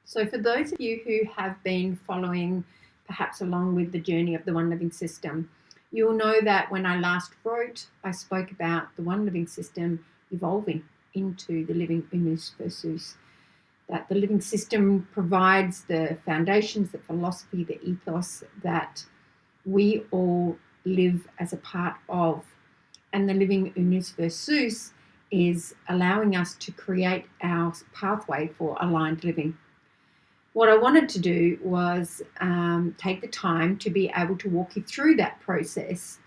So for those of you who have been following perhaps along with the journey of the One Living System, you'll know that when I last wrote, I spoke about the One Living System evolving into the living unus versus, that the living system provides the foundations, the philosophy, the ethos that we all live as a part of. And the living unus versus is allowing us to create our pathway for aligned living. What I wanted to do was take the time to be able to walk you through that process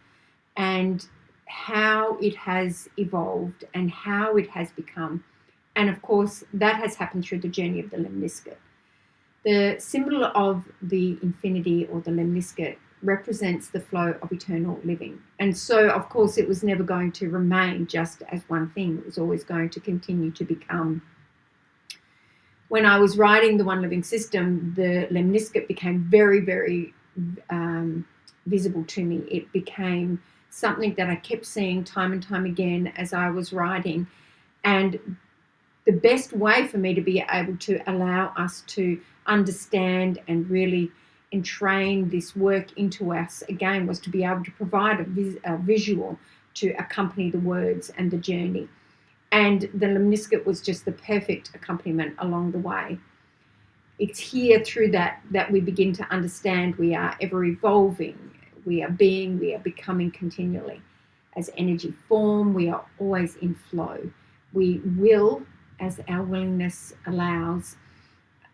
and how it has evolved and how it has become. And of course, that has happened through the journey of the Lemniscate. The symbol of the infinity, or the Lemniscate, represents the flow of eternal living. And so, of course, it was never going to remain just as one thing. It was always going to continue to become. When I was writing the One Living System, the Lemniscate became very, very visible to me. It became something that I kept seeing time and time again as I was writing. And the best way for me to be able to allow us to understand and really entrain this work into us again was to be able to provide a visual to accompany the words and the journey. And the Lemniscate was just the perfect accompaniment along the way. It's here through that we begin to understand we are ever evolving, we are being, we are becoming continually. As energy form, we are always in flow. We will, as our willingness allows,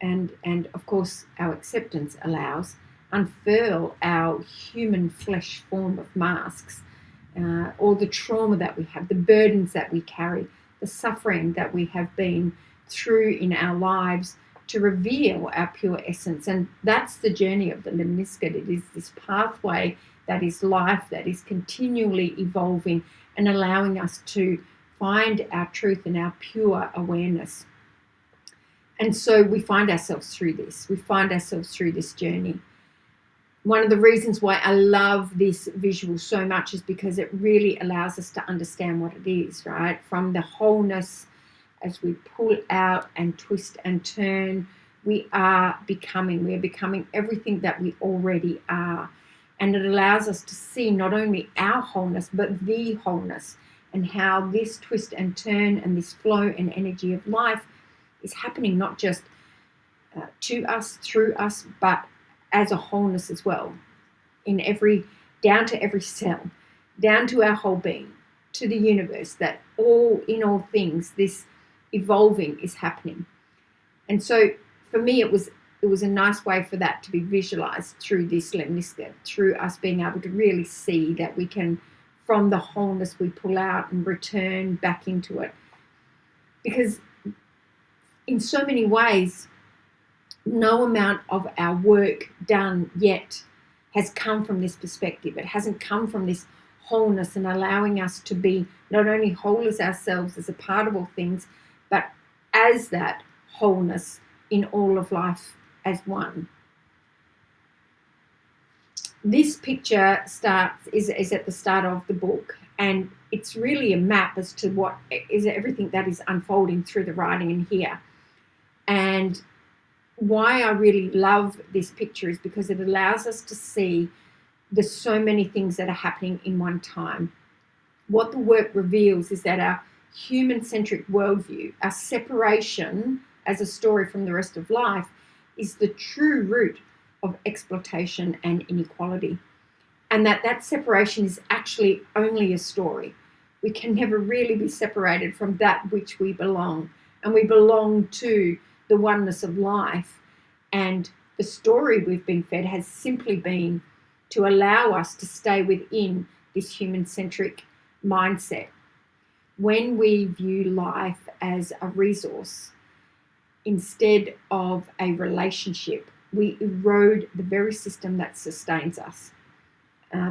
and of course our acceptance allows, unfurl our human flesh form of masks, all the trauma that we have, the burdens that we carry, the suffering that we have been through in our lives, to reveal our pure essence. And that's the journey of the Lemniscate. It is this pathway that is life, that is continually evolving and allowing us to find our truth and our pure awareness. And so we find ourselves through this. We find ourselves through this journey. One of the reasons why I love this visual so much is because it really allows us to understand what it is, right? From the wholeness, as we pull out and twist and turn, we are becoming everything that we already are. And it allows us to see not only our wholeness, but the wholeness, and how this twist and turn and this flow and energy of life is happening not just to us, through us, but as a wholeness as well, down to every cell, down to our whole being, to the universe, that in all things, this evolving is happening. And so for me, it was a nice way for that to be visualized through this Lemniscate, through us being able to really see that we can, from the wholeness, we pull out and return back into it. Because in so many ways, no amount of our work done yet has come from this perspective. It hasn't come from this wholeness and allowing us to be not only whole as ourselves, as a part of all things, but as that wholeness in all of life as one. This picture is at the start of the book, and it's really a map as to what is everything that is unfolding through the writing in here. And why I really love this picture is because it allows us to see there's so many things that are happening in one time. What the work reveals is that our human-centric worldview, our separation as a story from the rest of life, is the true root of exploitation and inequality. And that separation is actually only a story. We can never really be separated from that which we belong. And we belong to the oneness of life. And the story we've been fed has simply been to allow us to stay within this human-centric mindset. When we view life as a resource instead of a relationship, we erode the very system that sustains us.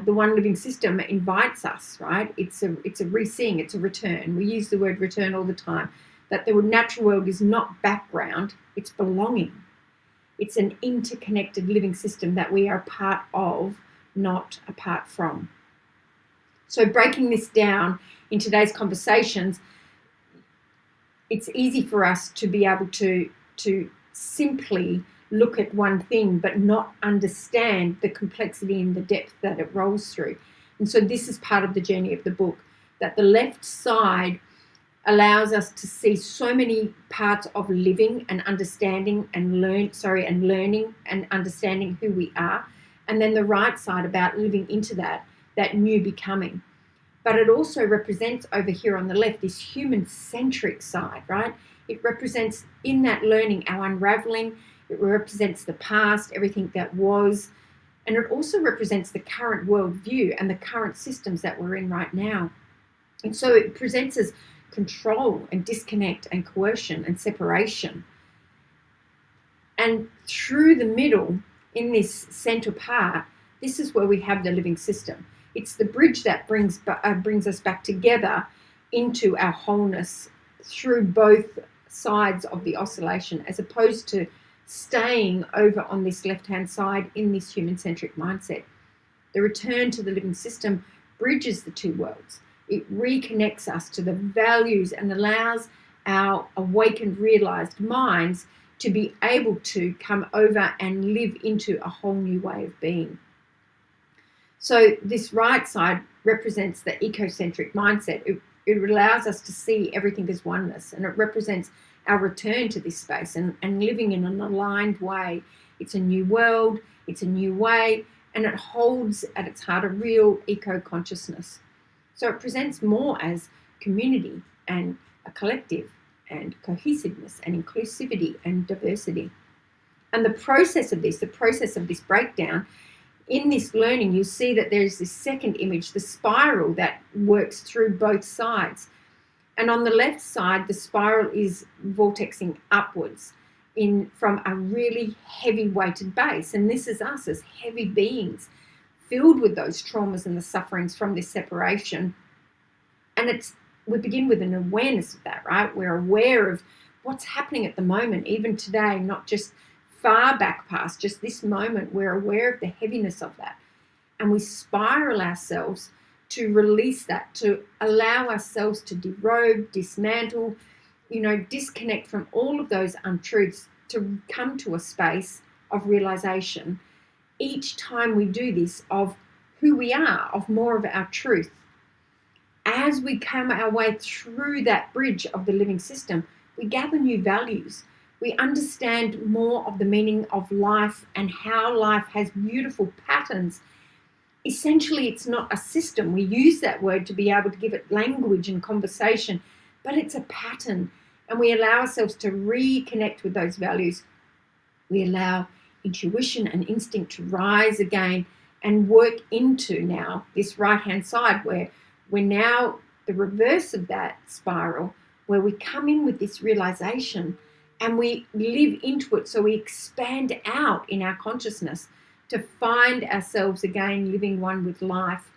The One Living System invites us, right? It's a re-seeing, it's a return. We use the word return all the time. That the natural world is not background, it's belonging. It's an interconnected living system that we are a part of, not apart from. So breaking this down in today's conversations, it's easy for us to be able to simply look at one thing but not understand the complexity and the depth that it rolls through. And so this is part of the journey of the book, that the left side allows us to see so many parts of living and understanding and learning and understanding who we are. And then the right side about living into that new becoming. But it also represents over here on the left this human-centric side, right? It represents in that learning our unraveling. It represents the past, everything that was. And it also represents the current worldview and the current systems that we're in right now. And so it presents as control and disconnect and coercion and separation. And through the middle, in this center part, this is where we have the living system. It's the bridge that brings us back together into our wholeness through both sides of the oscillation, as opposed to staying over on this left-hand side in this human-centric mindset. The return to the living system bridges the two worlds. It reconnects us to the values and allows our awakened, realized minds to be able to come over and live into a whole new way of being. So this right side represents the ecocentric mindset. It allows us to see everything as oneness, and it represents our return to this space and living in an aligned way. It's a new world, it's a new way, and it holds at its heart a real eco-consciousness. So it presents more as community and a collective and cohesiveness and inclusivity and diversity. And the process of this breakdown, in this learning, you'll see that there's this second image, the spiral that works through both sides. And on the left side, the spiral is vortexing upwards from a really heavy weighted base. And this is us as heavy beings, filled with those traumas and the sufferings from this separation. And we begin with an awareness of that, right? We're aware of what's happening at the moment, even today, not just far back past, just this moment. We're aware of the heaviness of that. And we spiral ourselves to release that, to allow ourselves to derobe, dismantle, disconnect from all of those untruths, to come to a space of realization each time we do this of who we are, of more of our truth. As we come our way through that bridge of the living system, we gather new values. We understand more of the meaning of life and how life has beautiful patterns. Essentially, it's not a system. We use that word to be able to give it language and conversation, but it's a pattern. And we allow ourselves to reconnect with those values. We allow intuition and instinct to rise again and work into now this right-hand side, where we're now the reverse of that spiral, where we come in with this realization and we live into it. So we expand out in our consciousness to find ourselves again living one with life.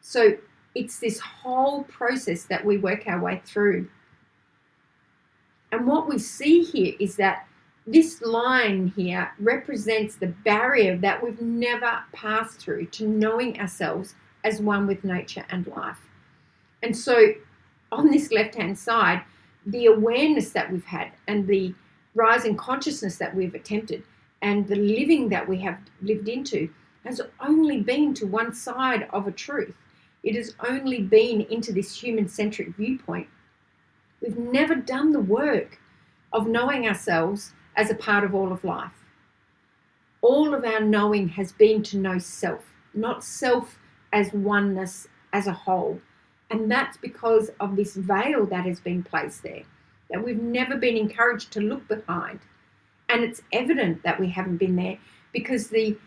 So it's this whole process that we work our way through. And what we see here is that this line here represents the barrier that we've never passed through to knowing ourselves as one with nature and life. And so on this left-hand side, the awareness that we've had and the rising consciousness that we've attempted and the living that we have lived into has only been to one side of a truth. It has only been into this human-centric viewpoint. We've never done the work of knowing ourselves as a part of all of life. All of our knowing has been to know self, not self as oneness, as a whole. And that's because of this veil that has been placed there, that we've never been encouraged to look behind. And it's evident that we haven't been there because the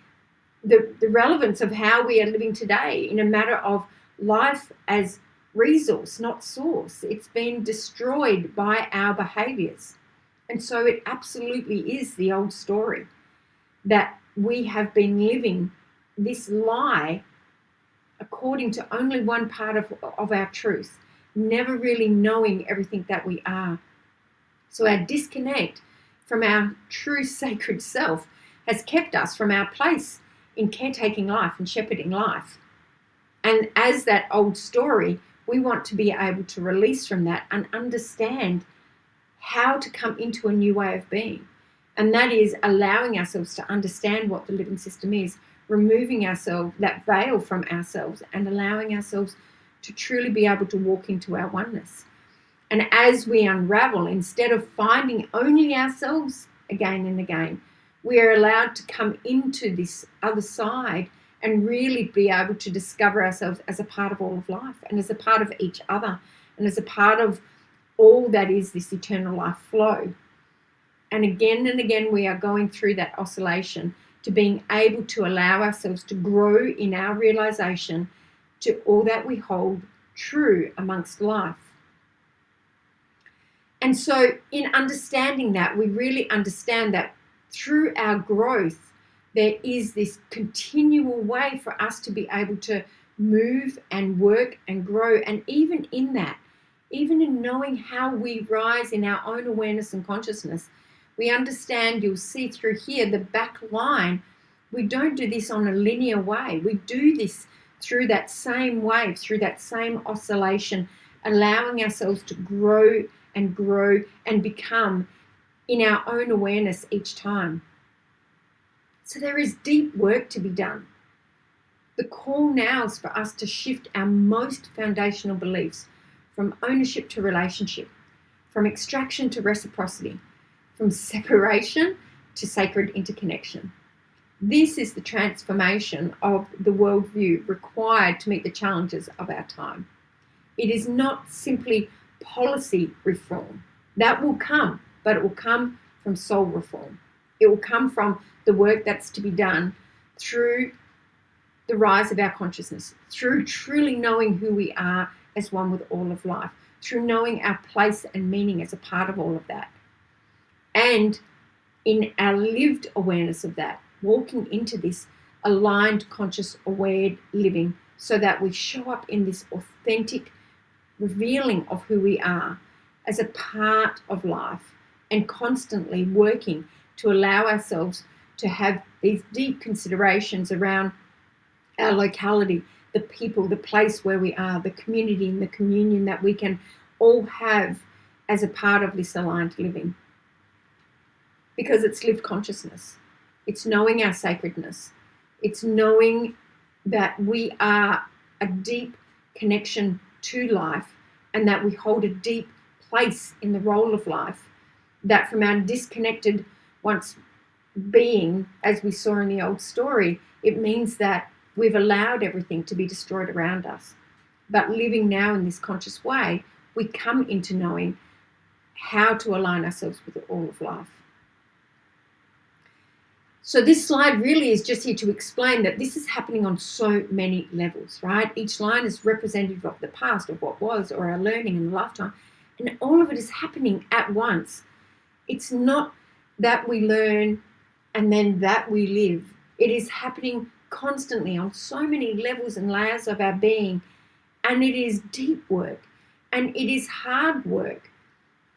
relevance of how we are living today in a matter of life as resource, not source, it's been destroyed by our behaviors. And so it absolutely is the old story that we have been living this lie according to only one part of our truth, never really knowing everything that we are. So our disconnect from our true sacred self has kept us from our place in caretaking life and shepherding life. And as that old story, we want to be able to release from that and understand how to come into a new way of being. And that is allowing ourselves to understand what the living system is, removing ourselves, that veil from ourselves, and allowing ourselves to truly be able to walk into our oneness. And as we unravel, instead of finding only ourselves again and again, we are allowed to come into this other side and really be able to discover ourselves as a part of all of life, and as a part of each other, and as a part of all that is this eternal life flow. And again, we are going through that oscillation to being able to allow ourselves to grow in our realization to all that we hold true amongst life. And so in understanding that, we really understand that through our growth, there is this continual way for us to be able to move and work and grow. And even in that, even in knowing how we rise in our own awareness and consciousness, we understand, you'll see through here, the back line, we don't do this on a linear way. We do this through that same wave, through that same oscillation, allowing ourselves to grow and become in our own awareness each time. So there is deep work to be done. The call now is for us to shift our most foundational beliefs from ownership to relationship, from extraction to reciprocity, from separation to sacred interconnection. This is the transformation of the worldview required to meet the challenges of our time. It is not simply policy reform. That will come, but it will come from soul reform. It will come from the work that's to be done through the rise of our consciousness, through truly knowing who we are as one with all of life, through knowing our place and meaning as a part of all of that. And in our lived awareness of that, walking into this aligned, conscious, aware living, so that we show up in this authentic revealing of who we are as a part of life, and constantly working to allow ourselves to have these deep considerations around our locality, the people, the place where we are, the community and the communion that we can all have as a part of this aligned living. Because it's lived consciousness. It's knowing our sacredness. It's knowing that we are a deep connection to life, and that we hold a deep place in the role of life, that from our disconnected once being, as we saw in the old story, it means that we've allowed everything to be destroyed around us. But living now in this conscious way, we come into knowing how to align ourselves with all of life. So this slide really is just here to explain that this is happening on so many levels, right? Each line is representative of the past, of what was, or our learning in the lifetime. And all of it is happening at once. It's not that we learn and then that we live. It is happening constantly on so many levels and layers of our being. And it is deep work. And it is hard work,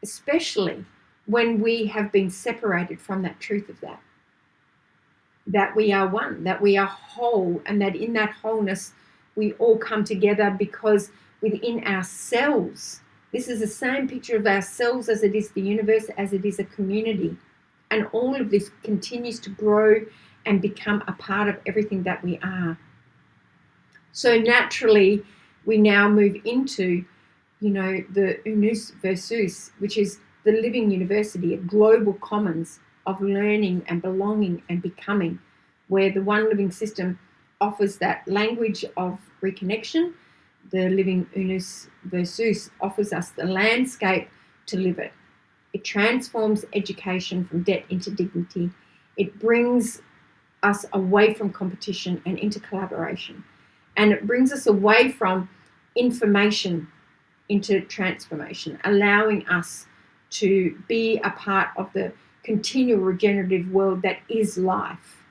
especially when we have been separated from that truth of that we are one, that we are whole, and that in that wholeness we all come together, because within ourselves, this is the same picture of ourselves as it is the universe, as it is a community. And all of this continues to grow and become a part of everything that we are. So naturally, we now move into, the Unus Versus, which is the living university, a global commons of learning and belonging and becoming, where the one living system offers that language of reconnection. The living Unus Versus offers us the landscape to live it. It transforms education from debt into dignity. It brings us away from competition and into collaboration. And it brings us away from information into transformation, allowing us to be a part of the continual regenerative world that is life.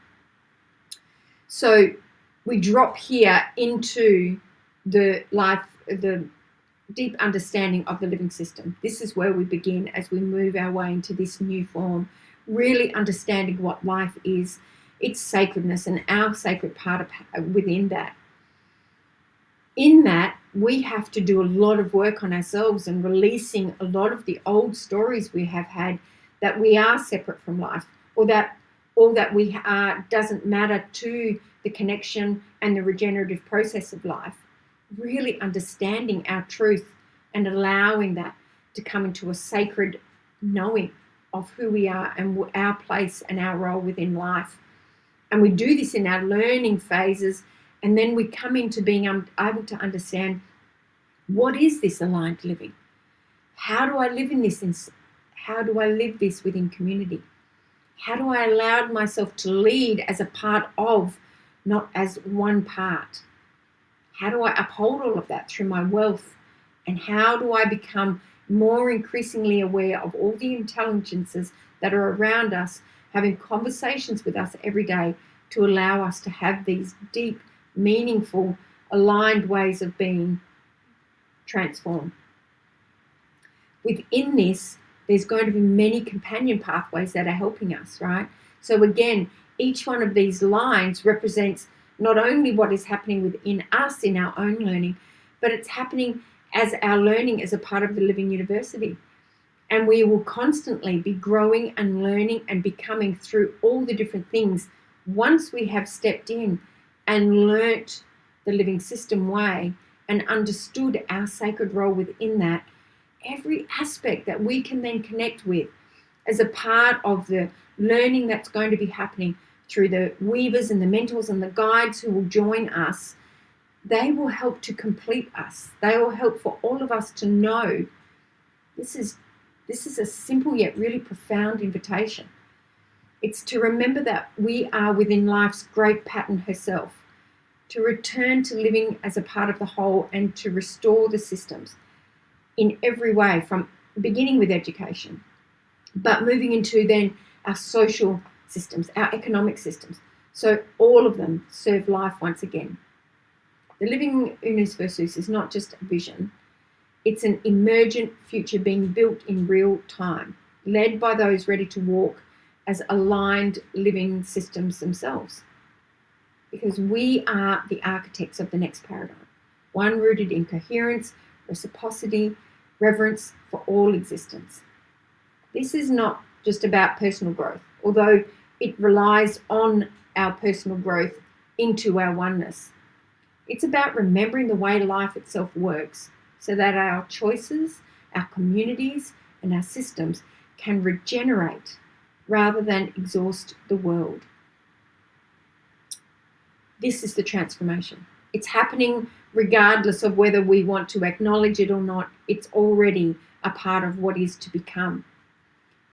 So we drop here into the deep understanding of the living system. This is where we begin as we move our way into this new form, really understanding what life is, its sacredness, and our sacred part within that. In that, we have to do a lot of work on ourselves and releasing a lot of the old stories we have had, that we are separate from life. or that all that we are doesn't matter to the connection and the regenerative process of life. Really understanding our truth and allowing that to come into a sacred knowing of who we are and our place and our role within life. And we do this in our learning phases, and then we come into being able to understand, what is this aligned living? How do I live in this? How do I live this within community? How do I allow myself to lead as a part of, not as one part? How do I uphold all of that through my wealth? And how do I become more increasingly aware of all the intelligences that are around us, having conversations with us every day to allow us to have these deep, meaningful, aligned ways of being transformed? Within this, there's going to be many companion pathways that are helping us, right? So again, each one of these lines represents not only what is happening within us in our own learning, but it's happening as our learning as a part of the Living University. And we will constantly be growing and learning and becoming through all the different things once we have stepped in and learnt the living system way and understood our sacred role within that. Every aspect that we can then connect with as a part of the learning that's going to be happening through the weavers and the mentors and the guides who will join us, they will help to complete us. They will help for all of us to know this is a simple yet really profound invitation. It's to remember that we are within life's great pattern herself, to return to living as a part of the whole and to restore the systems in every way, from beginning with education, but moving into then our social systems, our economic systems. So all of them serve life once again. The Living Universus is not just a vision, it's an emergent future being built in real time, led by those ready to walk as aligned living systems themselves. Because we are the architects of the next paradigm, one rooted in coherence, reciprocity, reverence for all existence. This is not just about personal growth, although it relies on our personal growth into our oneness. It's about remembering the way life itself works so that our choices, our communities, and our systems can regenerate rather than exhaust the world. This is the transformation. It's happening regardless of whether we want to acknowledge it or not. It's already a part of what is to become.